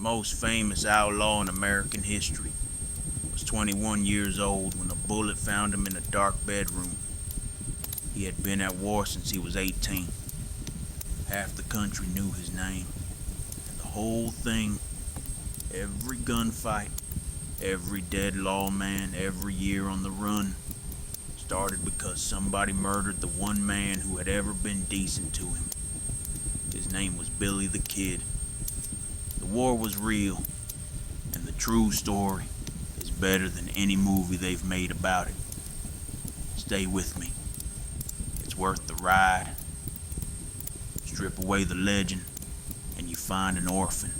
most famous outlaw in American history, was 21 years old when a bullet found him in a dark bedroom. He had been at war since he was 18. Half the country knew his name. And the whole thing, every gunfight, every dead lawman, every year on the run, started because somebody murdered the one man who had ever been decent to him. His name was Billy the Kid. The war was real, and the true story is better than any movie they've made about it. Stay with me. It's worth the ride. Strip away the legend, and you find an orphan.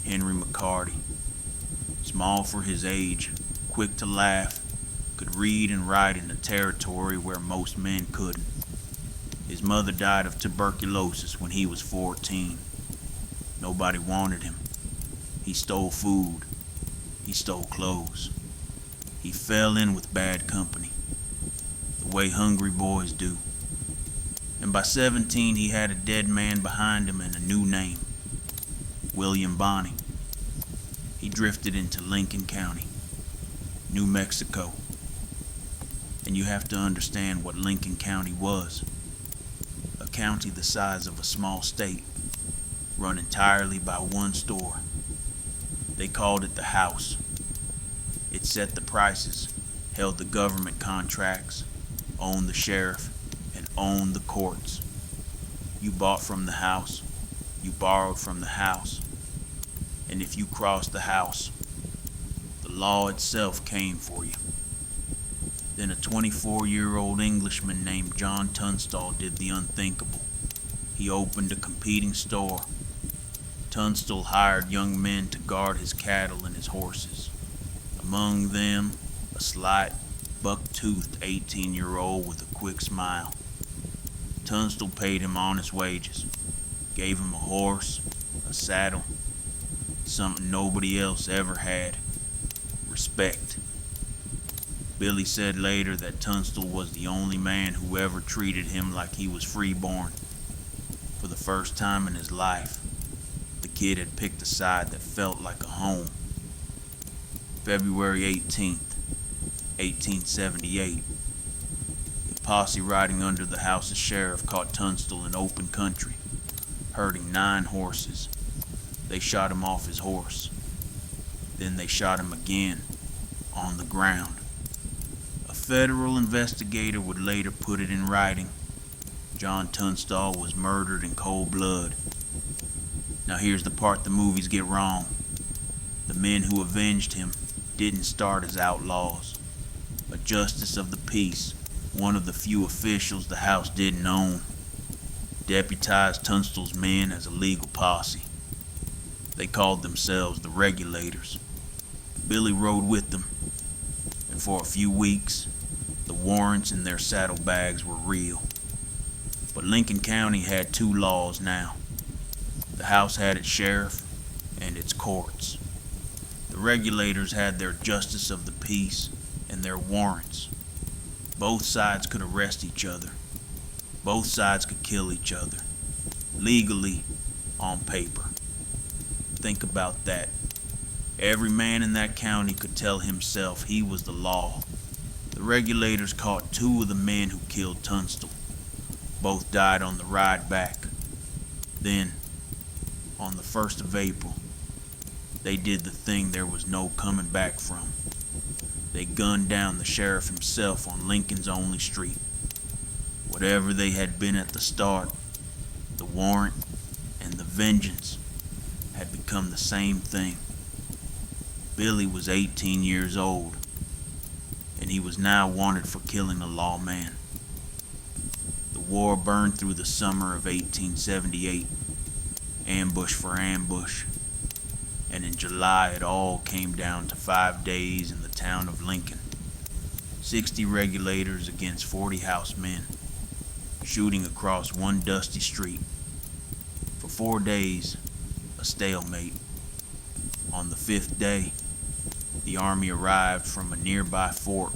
Henry McCarty. Small for his age, quick to laugh, could read and write in a territory where most men couldn't. His mother died of tuberculosis when he was 14. Nobody wanted him. He stole food. He stole clothes. He fell in with bad company, the way hungry boys do. And by 17, he had a dead man behind him and a new name, William Bonney. He drifted into Lincoln County, New Mexico. And you have to understand what Lincoln County was. A county the size of a small state, run entirely by one store. They called it the House. It set the prices, held the government contracts, owned the sheriff, and owned the courts. You bought from the house, you borrowed from the house, and if you crossed the house, the law itself came for you. Then a 24-year-old Englishman named John Tunstall did the unthinkable. He opened a competing store. Tunstall hired young men to guard his cattle and his horses. Among them, a slight, buck-toothed 18-year-old with a quick smile. Tunstall paid him honest wages, gave him a horse, a saddle, something nobody else ever had: respect. Billy said later that Tunstall was the only man who ever treated him like he was freeborn. For the first time in his life, the kid had picked a side that felt like a home. February 18th, 1878, a posse riding under the house's sheriff caught Tunstall in open country, herding 9 horses. They shot him off his horse. Then they shot him again, on the ground. A federal investigator would later put it in writing. John Tunstall was murdered in cold blood. Now here's the part the movies get wrong. The men who avenged him didn't start as outlaws. A justice of the peace, one of the few officials the house didn't own, deputized Tunstall's men as a legal posse. They called themselves the Regulators. Billy rode with them, and for a few weeks, the warrants in their saddlebags were real. But Lincoln County had 2 laws now. The house had its sheriff and its courts. The Regulators had their justice of the peace and their warrants. Both sides could arrest each other. Both sides could kill each other. Legally, on paper. Think about that. Every man in that county could tell himself he was the law. The Regulators caught 2 of the men who killed Tunstall. Both died on the ride back. Then, on the 1st of April, they did the thing there was no coming back from. They gunned down the sheriff himself on Lincoln's only street. Whatever they had been at the start, the warrant and the vengeance had become the same thing. Billy was 18 years old, and he was now wanted for killing a lawman. The war burned through the summer of 1878, ambush for ambush, and in July it all came down to 5 days in the town of Lincoln. 60 Regulators against 40 house men, shooting across one dusty street. For 4 days, a stalemate. On the 5th day, the army arrived from a nearby fort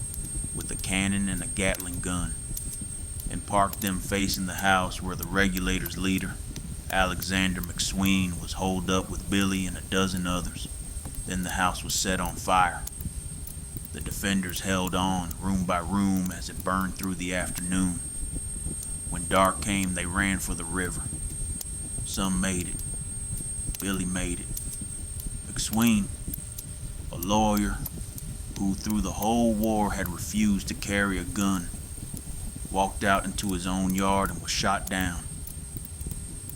with a cannon and a Gatling gun, and parked them facing the house where the Regulators' leader Alexander McSween was holed up with Billy and a dozen others. Then the house was set on fire. The defenders held on, room by room, as it burned through the afternoon. When dark came, they ran for the river. Some made it. Billy made it. McSween, a lawyer who through the whole war had refused to carry a gun, walked out into his own yard and was shot down.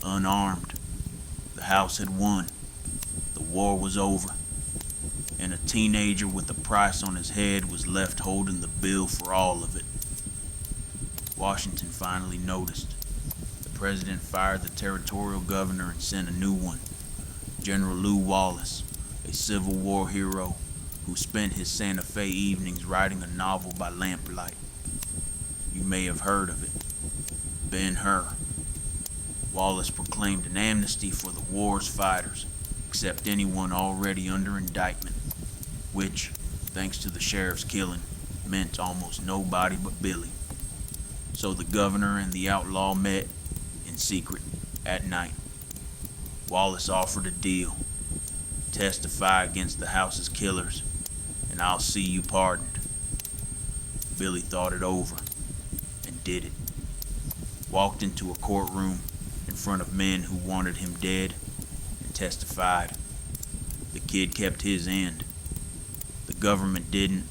Unarmed. The house had won. The war was over. And a teenager with a price on his head was left holding the bill for all of it. Washington finally noticed. The president fired the territorial governor and sent a new one, General Lew Wallace, a Civil War hero who spent his Santa Fe evenings writing a novel by lamplight. You may have heard of it. Ben-Hur. Wallace proclaimed an amnesty for the war's fighters, except anyone already under indictment, which, thanks to the sheriff's killing, meant almost nobody but Billy. So the governor and the outlaw met, in secret, at night. Wallace offered a deal. Testify against the house's killers, and I'll see you pardoned. Billy thought it over, and did it. Walked into a courtroom in front of men who wanted him dead, and testified. The kid kept his end. The government didn't.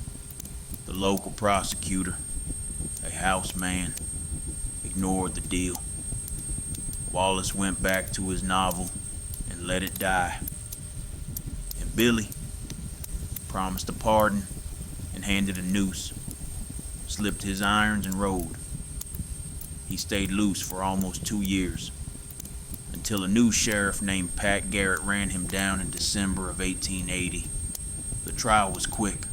The local prosecutor, a house man, ignored the deal. Wallace went back to his novel and let it die. And Billy promised a pardon and handed a noose, slipped his irons and rode. He stayed loose for almost 2 years, until a new sheriff named Pat Garrett ran him down in December of 1880. The trial was quick.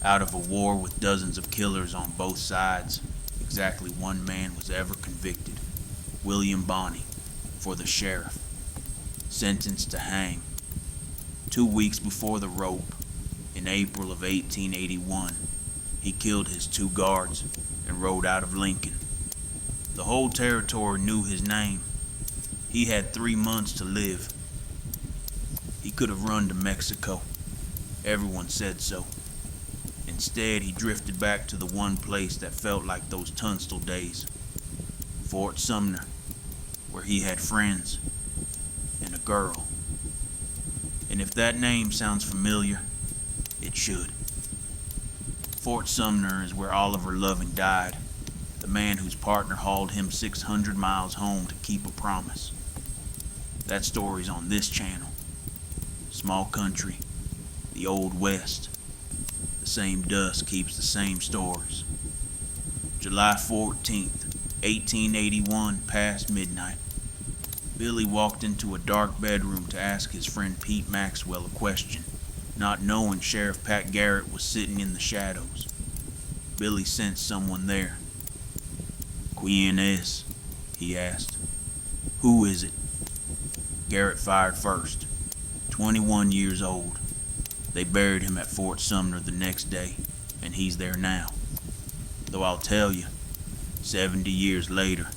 Out of a war with dozens of killers on both sides, exactly one man was ever convicted, William Bonney, for the sheriff, sentenced to hang. 2 weeks before the rope, in April of 1881, he killed his 2 guards and rode out of Lincoln. The whole territory knew his name. He had 3 months to live. He could have run to Mexico. Everyone said so. Instead, he drifted back to the one place that felt like those Tunstall days, Fort Sumner, where he had friends and a girl. And if that name sounds familiar, it should. Fort Sumner is where Oliver Loving died, the man whose partner hauled him 600 miles home to keep a promise. That story's on this channel. Small country, the Old West. The same dust keeps the same stories. July 14th, 1881, past midnight. Billy walked into a dark bedroom to ask his friend Pete Maxwell a question, not knowing Sheriff Pat Garrett was sitting in the shadows. Billy sensed someone there. "Quién es?" he asked. "Who is it?" Garrett fired first. 21 years old. They buried him at Fort Sumner the next day, and he's there now. Though I'll tell you, 70 years later,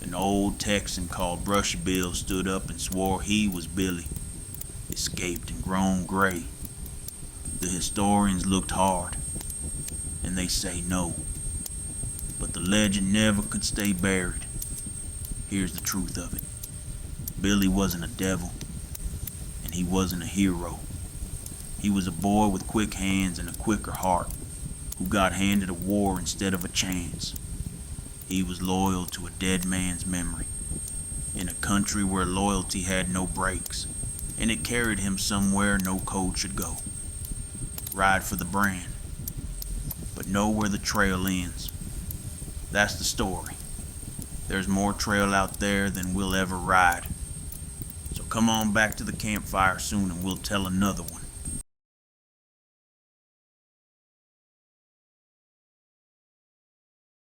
an old Texan called Brushy Bill stood up and swore he was Billy, escaped and grown gray. The historians looked hard, and they say no. But the legend never could stay buried. Here's the truth of it. Billy wasn't a devil, and he wasn't a hero. He was a boy with quick hands and a quicker heart, who got handed a war instead of a chance. He was loyal to a dead man's memory, in a country where loyalty had no brakes, and it carried him somewhere no code should go. Ride for the brand, but know where the trail ends. That's the story. There's more trail out there than we'll ever ride. So come on back to the campfire soon and we'll tell another one.